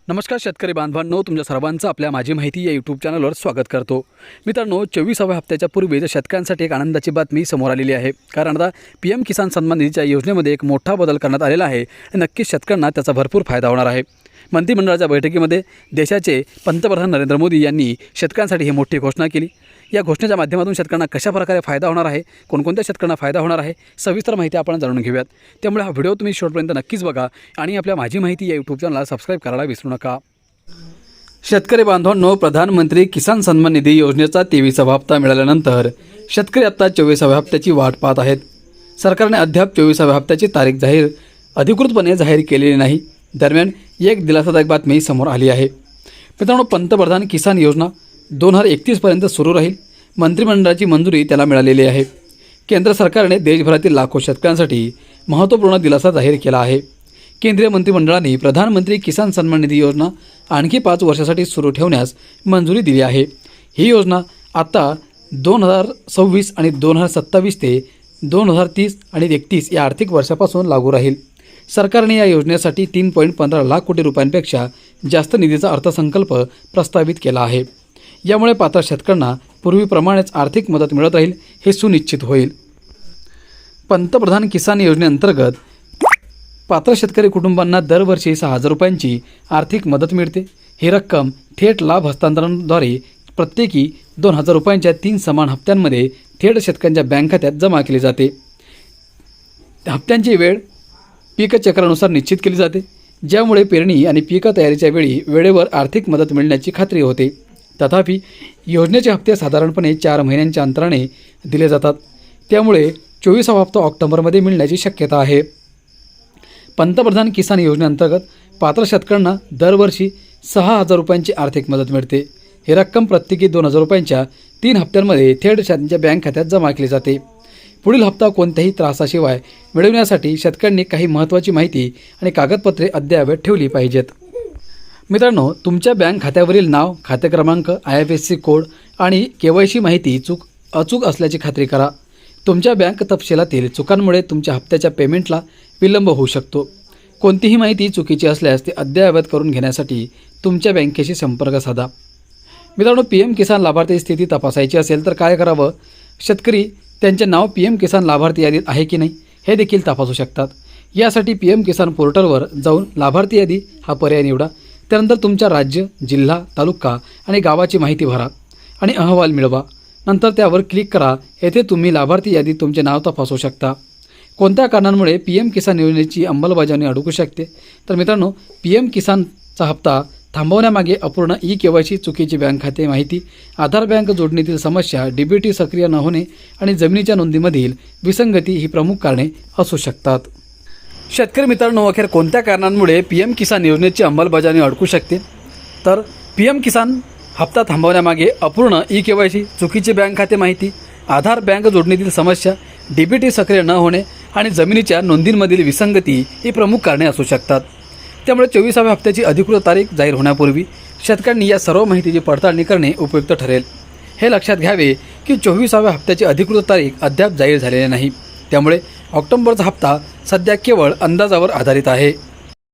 नमस्कार शेतकरी बांधवांनो, तुमच्या सर्वांचं आपल्या माझी माहिती या यूट्यूब चॅनलवर स्वागत करतो। मित्रांनो, 24व्या हप्त्याच्या पूर्वीच शेतकऱ्यांसाठी एक आनंदाची बातमी समोर आलेली आहे। कारण आता PM किसान सन्मान निधीच्या योजनेमध्ये एक मोठा बदल करण्यात आलेला आहे आणि नक्कीच शेतकऱ्यांना त्याचा भरपूर फायदा होणार आहे। मंत्रिमंडळाच्या बैठकीमध्ये देशाचे पंतप्रधान नरेंद्र मोदी यांनी शेतकऱ्यांसाठी ही मोठी घोषणा केली। या घोषणेच्या माध्यमातून शेतकऱ्यांना कशा प्रकारे फायदा होणार आहे, कोणकोणत्या शेतकऱ्यांना फायदा होणार आहे, सविस्तर माहिती आपण जाणून घेऊयात। त्यामुळे हा व्हिडिओ तुम्ही शेवटपर्यंत नक्कीच बघा आणि आपल्या माझी माहिती या यूट्यूब चॅनलला सबस्क्राइब करायला विसरू नका। शेतकरी बांधवांनो, प्रधानमंत्री किसान सन्मान निधी योजनेचा 23वा हप्ता मिळाल्यानंतर शेतकरी आता 24व्या हप्त्याची वाट पाहत आहेत। सरकारने अद्याप 24व्या हप्त्याची तारीख अधिकृतपणे जाहीर केलेली नाही। दरम्यान एक दिलासादायक बातमी समोर आली आहे। मित्रांनो, पंतप्रधान किसान योजना 2031 पर्यंत सुरू राहील। मंत्रिमंडळाची मंजुरी त्याला मिळालेली आहे। केंद्र सरकारने देशभरातील लाखो शेतकऱ्यांसाठी महत्त्वपूर्ण दिलासा जाहीर केला आहे। केंद्रीय मंत्रिमंडळाने प्रधानमंत्री किसान सन्मान निधी योजना आणखी 5 वर्षासाठी सुरू ठेवण्यास मंजुरी दिली आहे। ही योजना आता 2026 आणि 2027 ते 2030 आणि 31 या आर्थिक वर्षापासून लागू राहील। सरकारने या योजनेसाठी 3.15 लाख कोटी रुपयांपेक्षा जास्त निधीचा अर्थसंकल्प प्रस्तावित केला आहे। यामुळे पात्र शेतकऱ्यांना पूर्वीप्रमाणेच आर्थिक मदत मिळत राहील हे सुनिश्चित होईल। पंतप्रधान किसान योजनेअंतर्गत पात्र शेतकरी कुटुंबांना दरवर्षी 6,000 रुपयांची आर्थिक मदत मिळते। ही रक्कम थेट लाभ हस्तांतरणाद्वारे प्रत्येकी 2,000 रुपयांच्या 3 समान हप्त्यांमध्ये थेट शेतकऱ्यांच्या बँक खात्यात जमा केली जाते। हप्त्यांची वेळ पीक चक्रानुसार निश्चित केली जाते, ज्यामुळे पेरणी आणि पीक तयारीच्या वेळी वेळेवर आर्थिक मदत मिळण्याची खात्री होते। तथापि योजनेचे हप्ते साधारणपणे 4 महिन्यांच्या अंतराने दिले जातात, त्यामुळे 24वा हप्ता ऑक्टोबरमध्ये मिळण्याची शक्यता आहे। पंतप्रधान किसान योजनेअंतर्गत पात्र शेतकऱ्यांना दरवर्षी 6,000 रुपयांची आर्थिक मदत मिळते। ही रक्कम प्रत्येकी 2,000 रुपयांच्या 3 हप्त्यांमध्ये थेट त्यांच्या बँक खात्यात जमा केली जाते। पुढील हप्ता कोणत्याही त्रासाशिवाय मिळविण्यासाठी शेतकऱ्यांनी काही महत्त्वाची माहिती आणि कागदपत्रे अद्ययावत ठेवली पाहिजेत। मित्रांनो, तुमच्या बँक खात्यावरील नाव, खाते क्रमांक, IFSC कोड आणि KYC माहिती अचूक असल्याची खात्री करा। तुमच्या बँक तपशिलातील चुकांमुळे तुमच्या हप्त्याच्या पेमेंटला विलंब होऊ शकतो। कोणतीही माहिती चुकीची असल्यास ती अद्ययावत करून घेण्यासाठी तुमच्या बँकेशी संपर्क साधा। मित्रांनो, PM किसान लाभार्थी स्थिती तपासायची असेल तर काय करावं? शेतकरी त्यांचे नाव PM किसान लाभार्थी यादीत आहे की नाही हे देखील तपासू शकतात। यासाठी PM किसान पोर्टलवर जाऊन लाभार्थी यादी हा पर्याय निवडा। त्यानंतर तुमच्या राज्य, जिल्हा, तालुका आणि गावाची माहिती भरा आणि अहवाल मिळवा। नंतर त्यावर क्लिक करा। येथे तुम्ही लाभार्थी यादीत तुमचे नाव तपासू शकता। कोणत्या कारणांमुळे PM किसान योजनेची अंमलबजावणी अडकू शकते? तर मित्रांनो, PM किसानचा हप्ता थांबवण्यामागे अपूर्ण KYC, चुकीची बँक खाते माहिती, आधार बँक जोडणीतील समस्या, DBT सक्रिय न होणे आणि जमिनीच्या नोंदीमधील विसंगती ही प्रमुख कारणे असू शकतात। शेतकरी मित्रांनो, अखेर कोणत्या कारणांमुळे PM किसान योजनेची अंमलबजावणी अडकू शकते? तर PM किसान हप्ता थांबवण्यामागे अपूर्ण KYC, चुकीची बँक खाते माहिती, आधार बँक जोडणीतील समस्या, DBT सक्रिय न होणे आणि जमिनीच्या नोंदींमधील विसंगती ही प्रमुख कारणे असू शकतात। त्यामुळे 24व्या हप्त्याची अधिकृत तारीख जाहीर होण्यापूर्वी शेतकऱ्यांनी या सर्व माहितीची पडताळणी करणे उपयुक्त ठरेल। हे लक्षात घ्यावे की 24व्या हप्त्याची अधिकृत तारीख अद्याप जाहीर झालेली नाही, त्यामुळे ऑक्टोबरचा हप्ता सध्या केवळ अंदाजावर आधारित आहे।